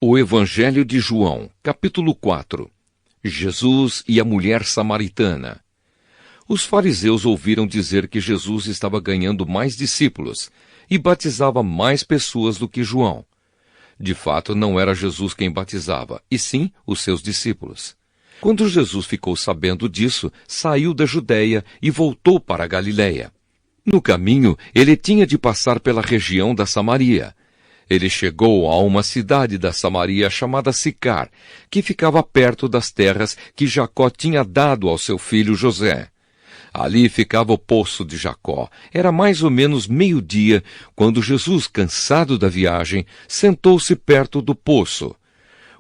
O Evangelho de João, capítulo 4. Jesus e a mulher samaritana. Os fariseus ouviram dizer que Jesus estava ganhando mais discípulos e batizava mais pessoas do que João. De fato, não era Jesus quem batizava, e sim os seus discípulos. Quando Jesus ficou sabendo disso, saiu da Judeia e voltou para a Galiléia. No caminho, ele tinha de passar pela região da Samaria. Ele chegou a uma cidade da Samaria chamada Sicar, que ficava perto das terras que Jacó tinha dado ao seu filho José. Ali ficava o poço de Jacó. Era mais ou menos meio-dia, quando Jesus, cansado da viagem, sentou-se perto do poço.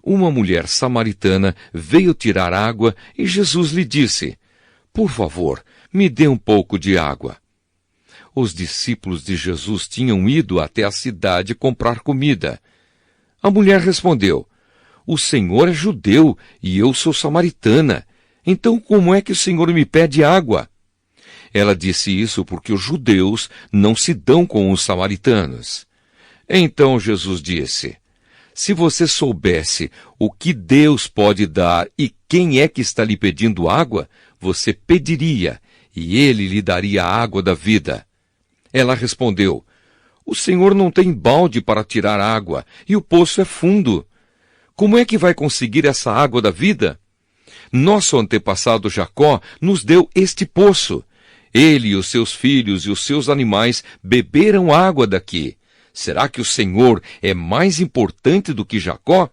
Uma mulher samaritana veio tirar água e Jesus lhe disse: "Por favor, me dê um pouco de água." Os discípulos de Jesus tinham ido até a cidade comprar comida. A mulher respondeu: "O Senhor é judeu e eu sou samaritana. Então como é que o Senhor me pede água?" Ela disse isso porque os judeus não se dão com os samaritanos. Então Jesus disse: "Se você soubesse o que Deus pode dar e quem é que está lhe pedindo água, você pediria, e ele lhe daria a água da vida." Ela respondeu: "O Senhor não tem balde para tirar água, e o poço é fundo. Como é que vai conseguir essa água da vida? Nosso antepassado Jacó nos deu este poço. Ele e os seus filhos e os seus animais beberam água daqui. Será que o Senhor é mais importante do que Jacó?"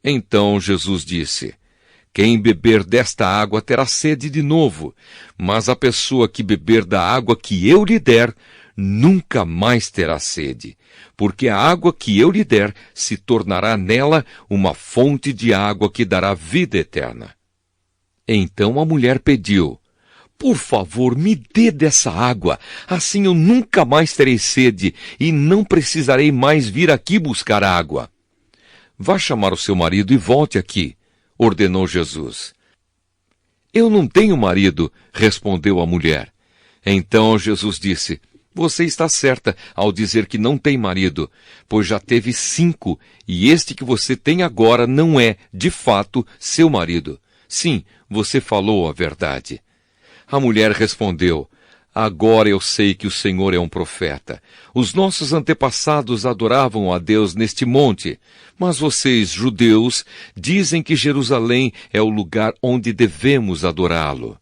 Então Jesus disse: "Quem beber desta água terá sede de novo, mas a pessoa que beber da água que eu lhe der, nunca mais terá sede, porque a água que eu lhe der se tornará nela uma fonte de água que dará vida eterna." Então a mulher pediu: "Por favor, me dê dessa água, assim eu nunca mais terei sede e não precisarei mais vir aqui buscar água." "Vá chamar o seu marido e volte aqui", ordenou Jesus. "Eu não tenho marido", respondeu a mulher. Então Jesus disse: "Você está certa ao dizer que não tem marido, pois já teve 5, e este que você tem agora não é, de fato, seu marido. Sim, você falou a verdade." A mulher respondeu: "Agora eu sei que o Senhor é um profeta. Os nossos antepassados adoravam a Deus neste monte, mas vocês, judeus, dizem que Jerusalém é o lugar onde devemos adorá-lo."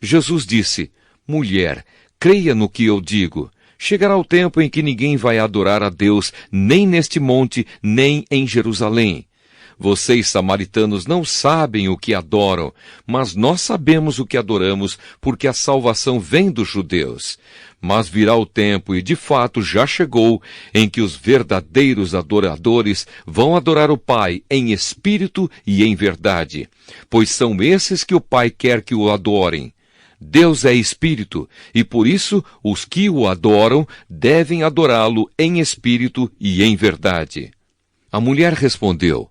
Jesus disse: "Mulher, creia no que eu digo. Chegará o tempo em que ninguém vai adorar a Deus nem neste monte, nem em Jerusalém. Vocês, samaritanos, não sabem o que adoram, mas nós sabemos o que adoramos, porque a salvação vem dos judeus. Mas virá o tempo, e de fato já chegou, em que os verdadeiros adoradores vão adorar o Pai em espírito e em verdade, pois são esses que o Pai quer que o adorem. Deus é espírito, e por isso os que o adoram devem adorá-lo em espírito e em verdade." A mulher respondeu: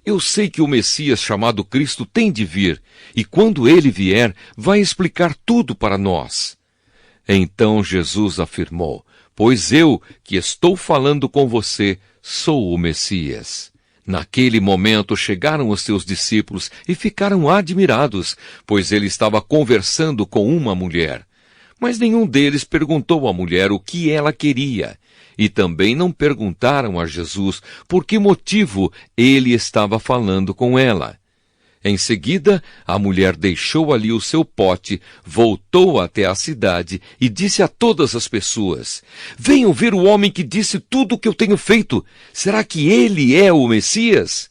"Eu sei que o Messias chamado Cristo tem de vir, e quando ele vier, vai explicar tudo para nós." Então Jesus afirmou: "Pois eu, que estou falando com você, sou o Messias." Naquele momento chegaram os seus discípulos e ficaram admirados, pois ele estava conversando com uma mulher. Mas nenhum deles perguntou à mulher o que ela queria. E também não perguntaram a Jesus por que motivo ele estava falando com ela. Em seguida, a mulher deixou ali o seu pote, voltou até a cidade e disse a todas as pessoas: "Venham ver o homem que disse tudo o que eu tenho feito. Será que ele é o Messias?"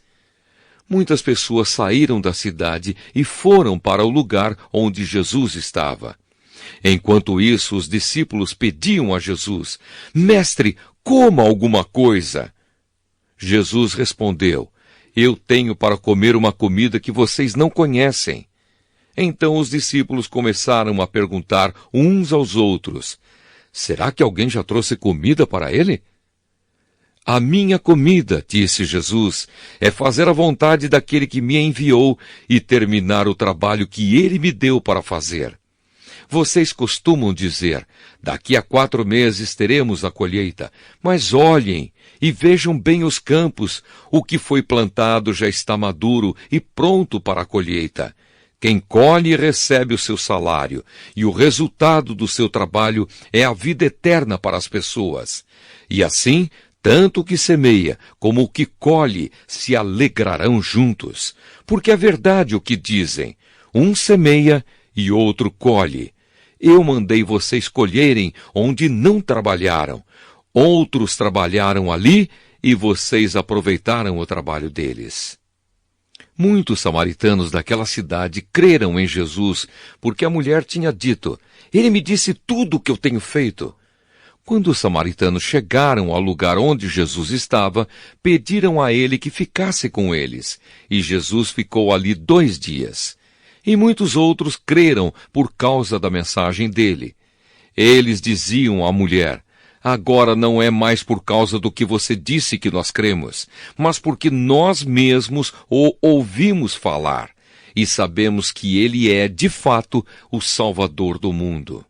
Muitas pessoas saíram da cidade e foram para o lugar onde Jesus estava. Enquanto isso, os discípulos pediam a Jesus: "Mestre, coma alguma coisa." Jesus respondeu: "Eu tenho para comer uma comida que vocês não conhecem." Então os discípulos começaram a perguntar uns aos outros: "Será que alguém já trouxe comida para ele?" "A minha comida", disse Jesus, "é fazer a vontade daquele que me enviou e terminar o trabalho que ele me deu para fazer. Vocês costumam dizer, daqui a 4 meses teremos a colheita. Mas olhem e vejam bem os campos. O que foi plantado já está maduro e pronto para a colheita. Quem colhe recebe o seu salário, e o resultado do seu trabalho é a vida eterna para as pessoas. E assim, tanto o que semeia como o que colhe se alegrarão juntos. Porque é verdade o que dizem, um semeia e outro colhe. Eu mandei vocês colherem onde não trabalharam. Outros trabalharam ali e vocês aproveitaram o trabalho deles. Muitos samaritanos daquela cidade creram em Jesus, porque a mulher tinha dito, ele me disse tudo o que eu tenho feito. Quando os samaritanos chegaram ao lugar onde Jesus estava, pediram a ele que ficasse com eles, e Jesus ficou ali 2 dias. E muitos outros creram por causa da mensagem dele. Eles diziam à mulher, agora não é mais por causa do que você disse que nós cremos, mas porque nós mesmos o ouvimos falar e sabemos que ele é, de fato, o Salvador do mundo.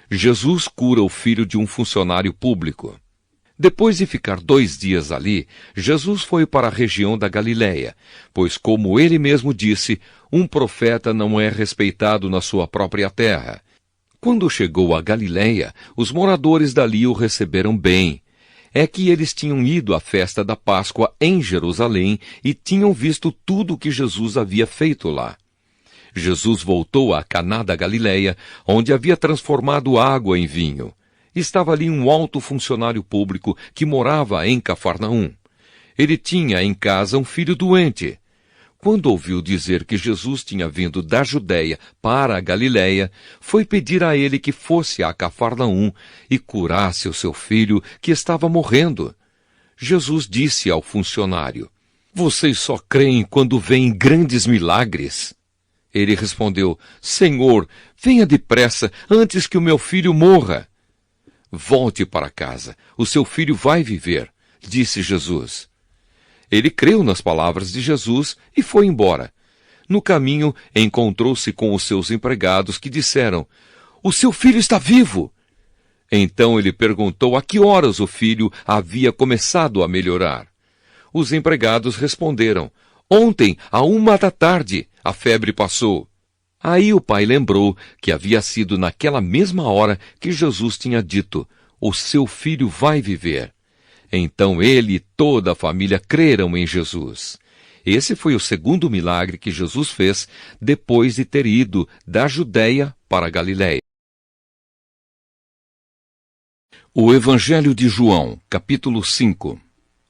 Jesus cura o filho de um funcionário público. Depois de ficar 2 dias ali, Jesus foi para a região da Galiléia, pois, como ele mesmo disse, um profeta não é respeitado na sua própria terra. Quando chegou a Galiléia, os moradores dali o receberam bem. É que eles tinham ido à festa da Páscoa em Jerusalém e tinham visto tudo o que Jesus havia feito lá. Jesus voltou a Caná da Galiléia, onde havia transformado água em vinho. Estava ali um alto funcionário público que morava em Cafarnaum. Ele tinha em casa um filho doente. Quando ouviu dizer que Jesus tinha vindo da Judéia para a Galiléia, foi pedir a ele que fosse a Cafarnaum e curasse o seu filho que estava morrendo. Jesus disse ao funcionário, vocês só creem quando veem grandes milagres? Ele respondeu, Senhor, venha depressa antes que o meu filho morra. Volte para casa, o seu filho vai viver, disse Jesus. Ele creu nas palavras de Jesus e foi embora. No caminho, encontrou-se com os seus empregados que disseram, o seu filho está vivo. Então ele perguntou a que horas o filho havia começado a melhorar. Os empregados responderam, ontem, à 1 da tarde, a febre passou. Aí o pai lembrou que havia sido naquela mesma hora que Jesus tinha dito, o seu filho vai viver. Então ele e toda a família creram em Jesus. Esse foi o segundo milagre que Jesus fez depois de ter ido da Judéia para a Galiléia. O Evangelho de João, capítulo 5.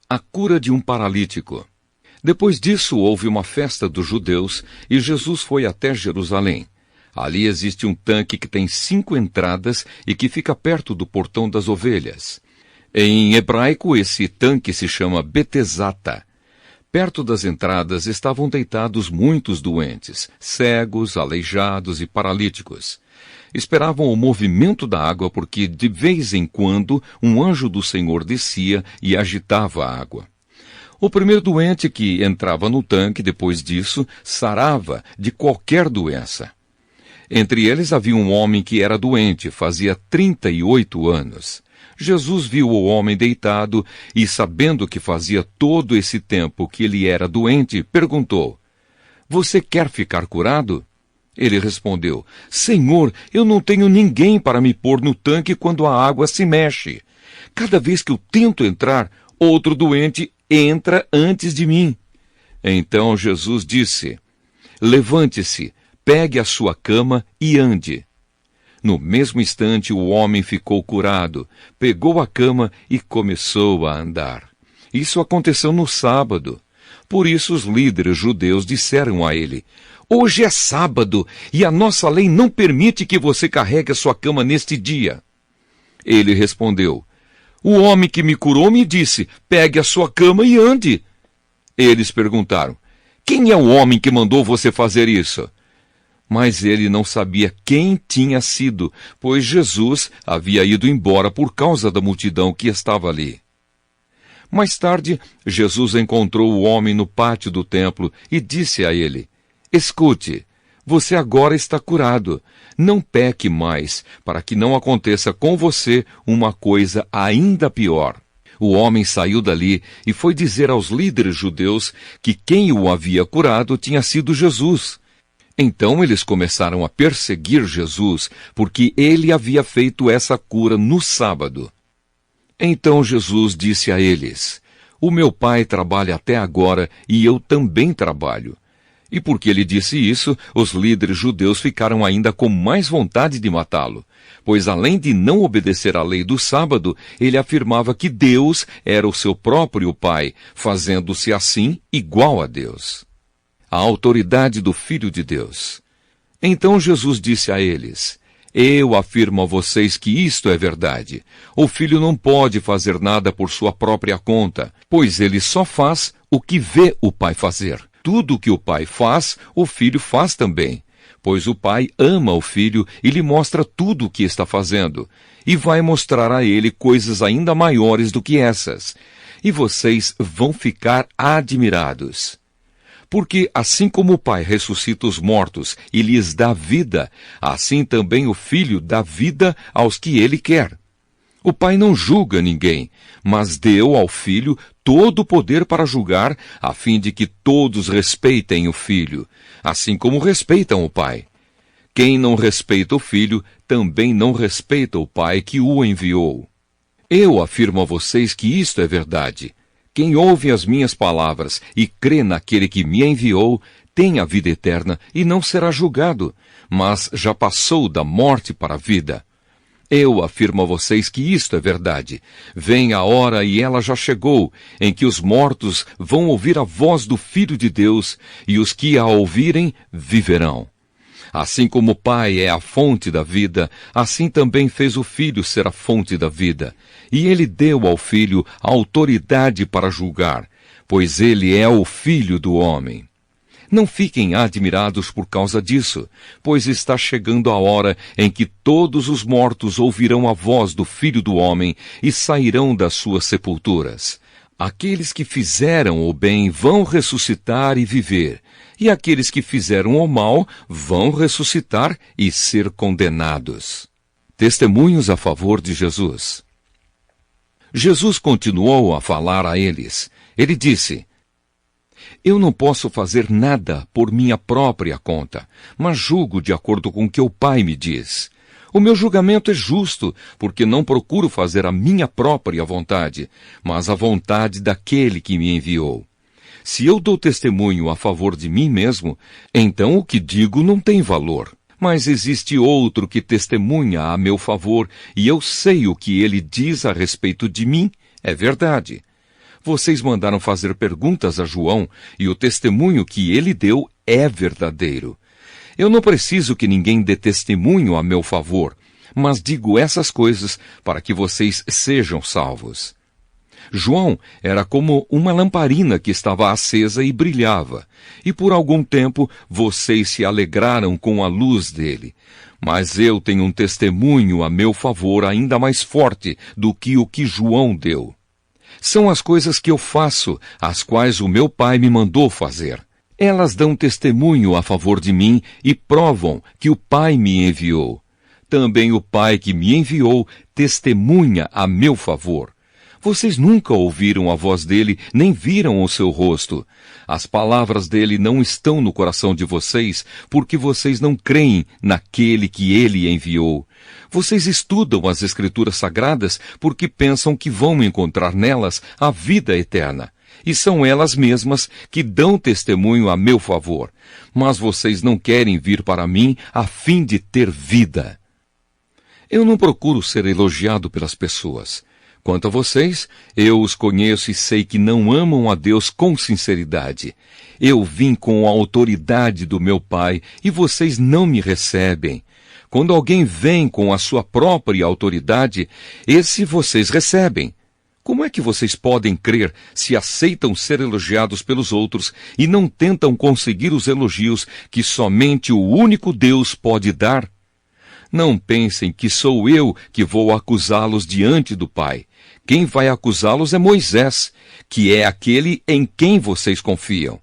A cura de um paralítico. Depois disso, houve uma festa dos judeus e Jesus foi até Jerusalém. Ali existe um tanque que tem 5 entradas e que fica perto do portão das ovelhas. Em hebraico, esse tanque se chama Betesata. Perto das entradas estavam deitados muitos doentes, cegos, aleijados e paralíticos. Esperavam o movimento da água porque, de vez em quando, um anjo do Senhor descia e agitava a água. O primeiro doente que entrava no tanque, depois disso, sarava de qualquer doença. Entre eles havia um homem que era doente, fazia 38 anos. Jesus viu o homem deitado e, sabendo que fazia todo esse tempo que ele era doente, perguntou, você quer ficar curado? Ele respondeu, Senhor, eu não tenho ninguém para me pôr no tanque quando a água se mexe. Cada vez que eu tento entrar, outro doente entra antes de mim. Então Jesus disse, levante-se, pegue a sua cama e ande. No mesmo instante o homem ficou curado, pegou a cama e começou a andar. Isso aconteceu no sábado. Por isso os líderes judeus disseram a ele, hoje é sábado e a nossa lei não permite que você carregue a sua cama neste dia. Ele respondeu, o homem que me curou me disse, pegue a sua cama e ande. Eles perguntaram, quem é o homem que mandou você fazer isso? Mas ele não sabia quem tinha sido, pois Jesus havia ido embora por causa da multidão que estava ali. Mais tarde, Jesus encontrou o homem no pátio do templo e disse a ele, escute, Você agora está curado. Não peque mais, para que não aconteça com você uma coisa ainda pior. O homem saiu dali e foi dizer aos líderes judeus que quem o havia curado tinha sido Jesus. Então eles começaram a perseguir Jesus, porque ele havia feito essa cura no sábado. Então Jesus disse a eles: O meu Pai trabalha até agora e eu também trabalho. E porque ele disse isso, os líderes judeus ficaram ainda com mais vontade de matá-lo, pois além de não obedecer à lei do sábado, ele afirmava que Deus era o seu próprio Pai, fazendo-se assim igual a Deus. A autoridade do Filho de Deus. Então Jesus disse a eles: Eu afirmo a vocês que isto é verdade. O Filho não pode fazer nada por sua própria conta, pois ele só faz o que vê o Pai fazer. Tudo o que o Pai faz, o Filho faz também, pois o Pai ama o Filho e lhe mostra tudo o que está fazendo, e vai mostrar a ele coisas ainda maiores do que essas. E vocês vão ficar admirados. Porque assim como o Pai ressuscita os mortos e lhes dá vida, assim também o Filho dá vida aos que ele quer. O Pai não julga ninguém, mas deu ao Filho todo o poder para julgar, a fim de que todos respeitem o Filho, assim como respeitam o Pai. Quem não respeita o Filho, também não respeita o Pai que o enviou. Eu afirmo a vocês que isto é verdade. Quem ouve as minhas palavras e crê naquele que me enviou, tem a vida eterna e não será julgado, mas já passou da morte para a vida. Eu afirmo a vocês que isto é verdade. Vem a hora, e ela já chegou, em que os mortos vão ouvir a voz do Filho de Deus, e os que a ouvirem viverão. Assim como o Pai é a fonte da vida, assim também fez o Filho ser a fonte da vida. E ele deu ao Filho autoridade para julgar, pois ele é o Filho do homem. Não fiquem admirados por causa disso, pois está chegando a hora em que todos os mortos ouvirão a voz do Filho do Homem e sairão das suas sepulturas. Aqueles que fizeram o bem vão ressuscitar e viver, e aqueles que fizeram o mal vão ressuscitar e ser condenados. Testemunhos a favor de Jesus. Jesus continuou a falar a eles. Ele disse: Eu não posso fazer nada por minha própria conta, mas julgo de acordo com o que o Pai me diz. O meu julgamento é justo, porque não procuro fazer a minha própria vontade, mas a vontade daquele que me enviou. Se eu dou testemunho a favor de mim mesmo, então o que digo não tem valor. Mas existe outro que testemunha a meu favor, e eu sei o que ele diz a respeito de mim é verdade. Vocês mandaram fazer perguntas a João, e o testemunho que ele deu é verdadeiro. Eu não preciso que ninguém dê testemunho a meu favor, mas digo essas coisas para que vocês sejam salvos. João era como uma lamparina que estava acesa e brilhava, e por algum tempo vocês se alegraram com a luz dele. Mas eu tenho um testemunho a meu favor ainda mais forte do que o que João deu. São as coisas que eu faço, as quais o meu Pai me mandou fazer. Elas dão testemunho a favor de mim e provam que o Pai me enviou. Também o Pai que me enviou testemunha a meu favor. Vocês nunca ouviram a voz dele, nem viram o seu rosto. As palavras dele não estão no coração de vocês, porque vocês não creem naquele que ele enviou. Vocês estudam as Escrituras Sagradas porque pensam que vão encontrar nelas a vida eterna. E são elas mesmas que dão testemunho a meu favor. Mas vocês não querem vir para mim a fim de ter vida. Eu não procuro ser elogiado pelas pessoas. Quanto a vocês, eu os conheço e sei que não amam a Deus com sinceridade. Eu vim com a autoridade do meu Pai e vocês não me recebem. Quando alguém vem com a sua própria autoridade, esse vocês recebem. Como é que vocês podem crer se aceitam ser elogiados pelos outros e não tentam conseguir os elogios que somente o único Deus pode dar? Não pensem que sou eu que vou acusá-los diante do Pai. Quem vai acusá-los é Moisés, que é aquele em quem vocês confiam.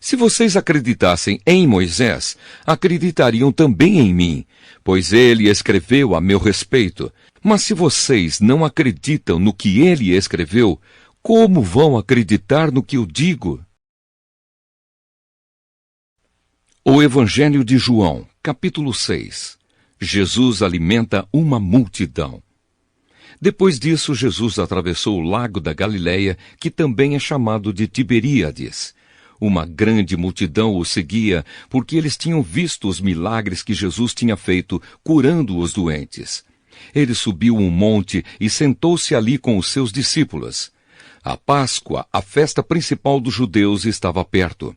Se vocês acreditassem em Moisés, acreditariam também em mim, pois ele escreveu a meu respeito. Mas se vocês não acreditam no que ele escreveu, como vão acreditar no que eu digo? O Evangelho de João, capítulo 6. Jesus alimenta uma multidão. Depois disso, Jesus atravessou o lago da Galileia, que também é chamado de Tiberíades. Uma grande multidão o seguia, porque eles tinham visto os milagres que Jesus tinha feito, curando os doentes. Ele subiu um monte e sentou-se ali com os seus discípulos. A Páscoa, a festa principal dos judeus, estava perto.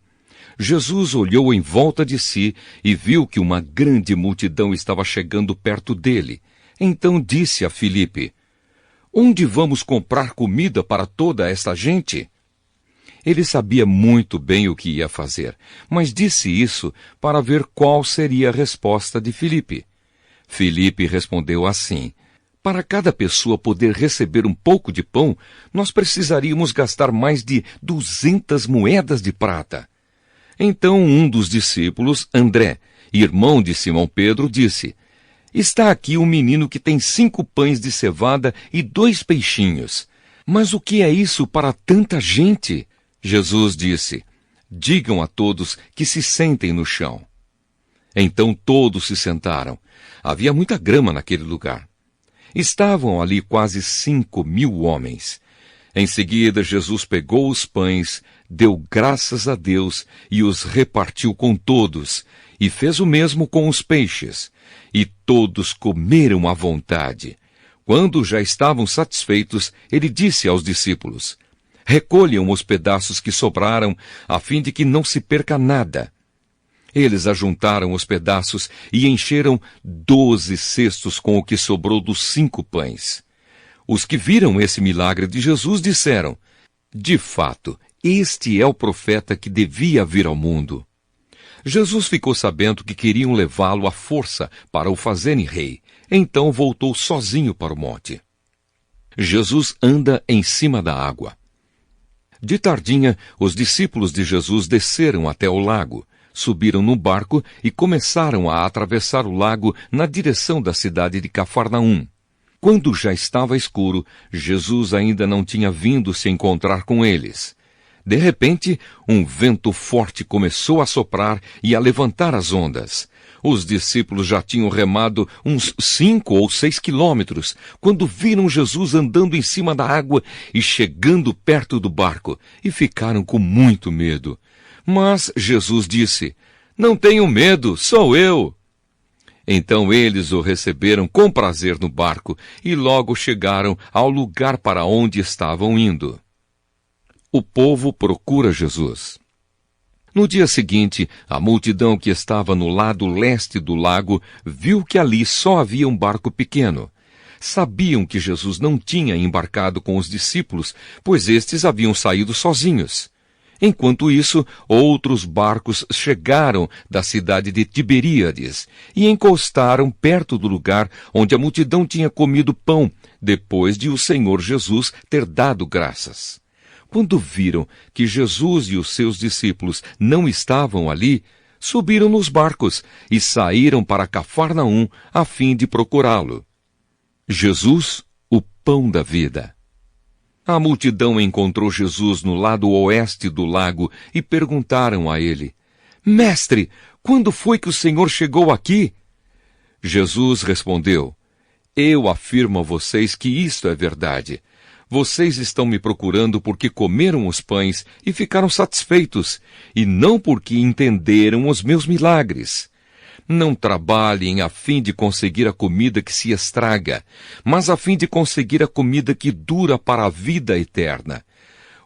Jesus olhou em volta de si e viu que uma grande multidão estava chegando perto dele. Então disse a Filipe: "Onde vamos comprar comida para toda esta gente?" Ele sabia muito bem o que ia fazer, mas disse isso para ver qual seria a resposta de Filipe. Filipe respondeu assim: "Para cada pessoa poder receber um pouco de pão, nós precisaríamos gastar mais de 200 moedas de prata." Então um dos discípulos, André, irmão de Simão Pedro, disse: "Está aqui um menino que tem 5 pães de cevada e 2 peixinhos. Mas o que é isso para tanta gente?" Jesus disse: "Digam a todos que se sentem no chão." Então todos se sentaram. Havia muita grama naquele lugar. Estavam ali quase 5.000 homens. Em seguida, Jesus pegou os pães, deu graças a Deus e os repartiu com todos, e fez o mesmo com os peixes. E todos comeram à vontade. Quando já estavam satisfeitos, ele disse aos discípulos: "Recolham os pedaços que sobraram, a fim de que não se perca nada." Eles ajuntaram os pedaços e encheram 12 cestos com o que sobrou dos 5 pães. Os que viram esse milagre de Jesus disseram: "De fato, este é o profeta que devia vir ao mundo." Jesus ficou sabendo que queriam levá-lo à força para o fazerem rei. Então voltou sozinho para o monte. Jesus anda em cima da água. De tardinha, os discípulos de Jesus desceram até o lago, subiram num barco e começaram a atravessar o lago na direção da cidade de Cafarnaum. Quando já estava escuro, Jesus ainda não tinha vindo se encontrar com eles. De repente, um vento forte começou a soprar e a levantar as ondas. Os discípulos já tinham remado uns 5 ou 6 quilômetros, quando viram Jesus andando em cima da água e chegando perto do barco, e ficaram com muito medo. Mas Jesus disse: "Não tenham medo, sou eu." Então eles o receberam com prazer no barco e logo chegaram ao lugar para onde estavam indo. O povo procura Jesus. No dia seguinte, a multidão que estava no lado leste do lago viu que ali só havia um barco pequeno. Sabiam que Jesus não tinha embarcado com os discípulos, pois estes haviam saído sozinhos. Enquanto isso, outros barcos chegaram da cidade de Tiberíades e encostaram perto do lugar onde a multidão tinha comido pão, depois de o Senhor Jesus ter dado graças. Quando viram que Jesus e os seus discípulos não estavam ali, subiram nos barcos e saíram para Cafarnaum a fim de procurá-lo. Jesus, o pão da vida. A multidão encontrou Jesus no lado oeste do lago e perguntaram a ele: "Mestre, quando foi que o Senhor chegou aqui?" Jesus respondeu: "Eu afirmo a vocês que isto é verdade. Vocês estão me procurando porque comeram os pães e ficaram satisfeitos, e não porque entenderam os meus milagres. Não trabalhem a fim de conseguir a comida que se estraga, mas a fim de conseguir a comida que dura para a vida eterna.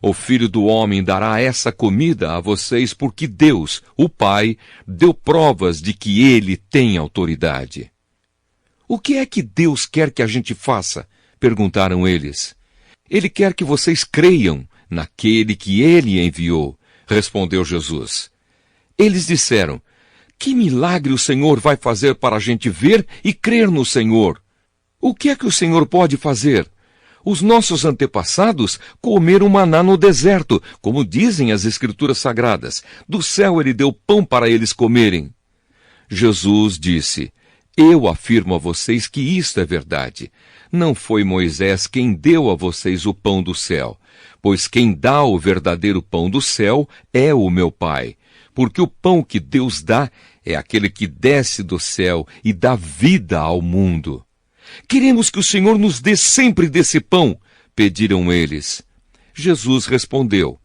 O Filho do Homem dará essa comida a vocês porque Deus, o Pai, deu provas de que Ele tem autoridade." "O que é que Deus quer que a gente faça?" perguntaram eles. "Ele quer que vocês creiam naquele que Ele enviou", respondeu Jesus. Eles disseram: "Que milagre o Senhor vai fazer para a gente ver e crer no Senhor? O que é que o Senhor pode fazer? Os nossos antepassados comeram maná no deserto, como dizem as Escrituras Sagradas. Do céu ele deu pão para eles comerem. Jesus disse: eu afirmo a vocês que isto é verdade. Não foi Moisés quem deu a vocês o pão do céu, pois quem dá o verdadeiro pão do céu é o meu Pai. Porque o pão que Deus dá é aquele que desce do céu e dá vida ao mundo. Queremos que o Senhor nos dê sempre desse pão, pediram eles. Jesus respondeu: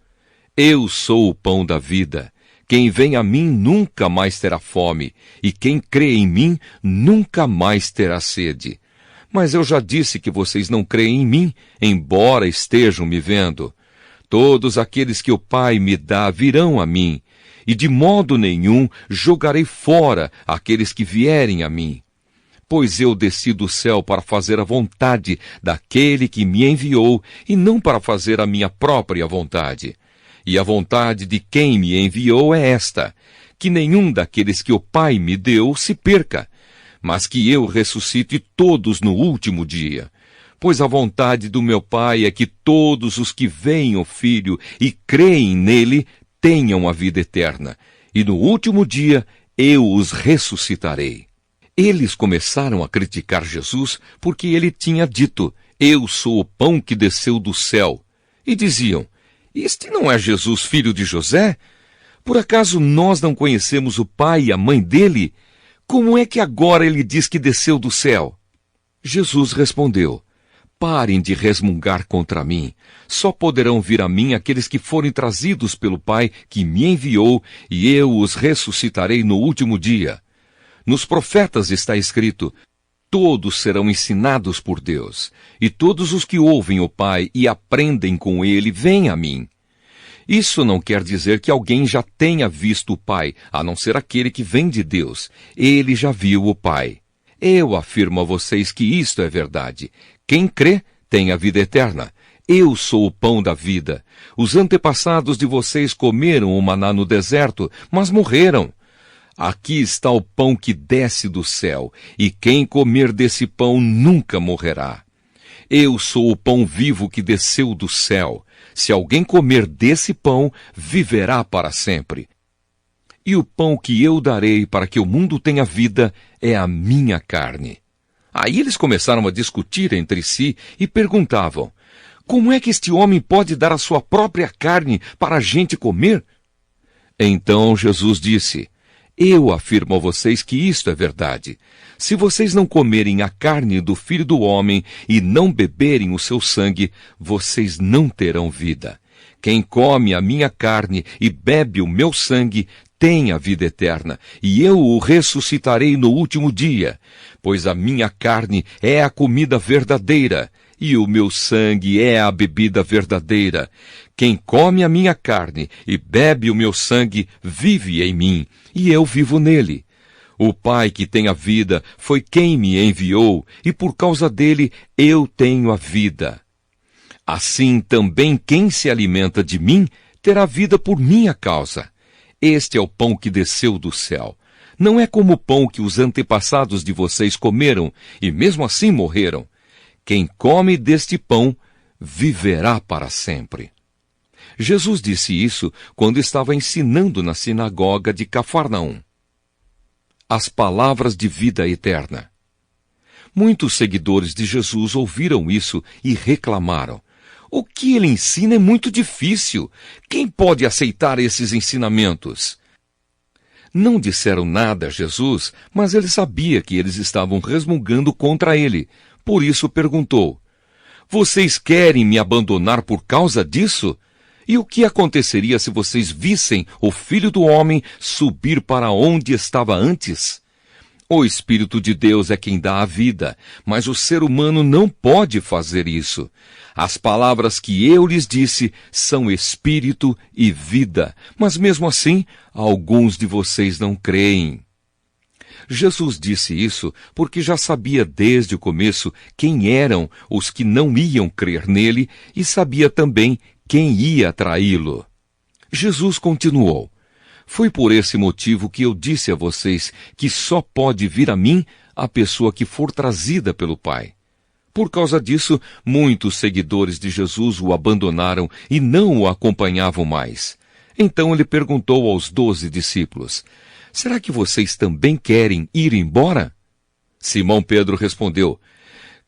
eu sou o pão da vida. Quem vem a mim nunca mais terá fome, e quem crê em mim nunca mais terá sede. Mas eu já disse que vocês não creem em mim, embora estejam me vendo. Todos aqueles que o Pai me dá virão a mim, e de modo nenhum jogarei fora aqueles que vierem a mim. Pois eu desci do céu para fazer a vontade daquele que me enviou, e não para fazer a minha própria vontade. E a vontade de quem me enviou é esta: que nenhum daqueles que o Pai me deu se perca, mas que eu ressuscite todos no último dia. Pois a vontade do meu Pai é que todos os que veem o Filho e creem nele tenham a vida eterna, e no último dia eu os ressuscitarei. Eles começaram a criticar Jesus porque ele tinha dito: eu sou o pão que desceu do céu. E diziam: este não é Jesus, filho de José? Por acaso nós não conhecemos o pai e a mãe dele? Como é que agora ele diz que desceu do céu? Jesus respondeu: parem de resmungar contra mim. Só poderão vir a mim aqueles que forem trazidos pelo Pai que me enviou, e eu os ressuscitarei no último dia. Nos profetas está escrito: todos serão ensinados por Deus, e todos os que ouvem o Pai e aprendem com ele vêm a mim. Isso não quer dizer que alguém já tenha visto o Pai, a não ser aquele que vem de Deus. Ele já viu o Pai. Eu afirmo a vocês que isto é verdade. Quem crê tem a vida eterna. Eu sou o pão da vida. Os antepassados de vocês comeram o maná no deserto, mas morreram. Aqui está o pão que desce do céu, e quem comer desse pão nunca morrerá. Eu sou o pão vivo que desceu do céu. Se alguém comer desse pão, viverá para sempre. E o pão que eu darei para que o mundo tenha vida é a minha carne. Aí eles começaram a discutir entre si e perguntavam: como é que este homem pode dar a sua própria carne para a gente comer? Então Jesus disse: eu afirmo a vocês que isto é verdade. Se vocês não comerem a carne do Filho do Homem e não beberem o seu sangue, vocês não terão vida. Quem come a minha carne e bebe o meu sangue tem a vida eterna, e eu o ressuscitarei no último dia. Pois a minha carne é a comida verdadeira, e o meu sangue é a bebida verdadeira. Quem come a minha carne e bebe o meu sangue vive em mim, e eu vivo nele. O Pai que tem a vida foi quem me enviou, e por causa dele eu tenho a vida. Assim também quem se alimenta de mim terá vida por minha causa. Este é o pão que desceu do céu. Não é como o pão que os antepassados de vocês comeram, e mesmo assim morreram. Quem come deste pão viverá para sempre. Jesus disse isso quando estava ensinando na sinagoga de Cafarnaum. As palavras de vida eterna. Muitos seguidores de Jesus ouviram isso e reclamaram: o que ele ensina é muito difícil. Quem pode aceitar esses ensinamentos? Não disseram nada a Jesus, mas ele sabia que eles estavam resmungando contra ele. Por isso perguntou: vocês querem me abandonar por causa disso? E o que aconteceria se vocês vissem o Filho do Homem subir para onde estava antes? O Espírito de Deus é quem dá a vida, mas o ser humano não pode fazer isso. As palavras que eu lhes disse são espírito e vida, mas mesmo assim, alguns de vocês não creem. Jesus disse isso porque já sabia desde o começo quem eram os que não iam crer nele e sabia também quem ia traí-lo. Jesus continuou: foi por esse motivo que eu disse a vocês que só pode vir a mim a pessoa que for trazida pelo Pai. Por causa disso, muitos seguidores de Jesus o abandonaram e não o acompanhavam mais. Então ele perguntou aos 12 discípulos: será que vocês também querem ir embora? Simão Pedro respondeu: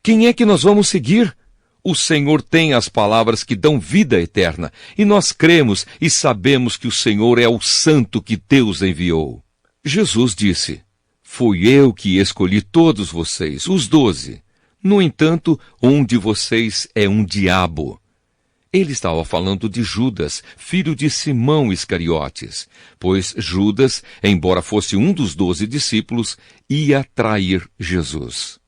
quem é que nós vamos seguir? O Senhor tem as palavras que dão vida eterna, e nós cremos e sabemos que o Senhor é o Santo que Deus enviou. Jesus disse: fui eu que escolhi todos vocês, os 12. No entanto, um de vocês é um diabo. Ele estava falando de Judas, filho de Simão Iscariotes, pois Judas, embora fosse um dos 12 discípulos, ia trair Jesus.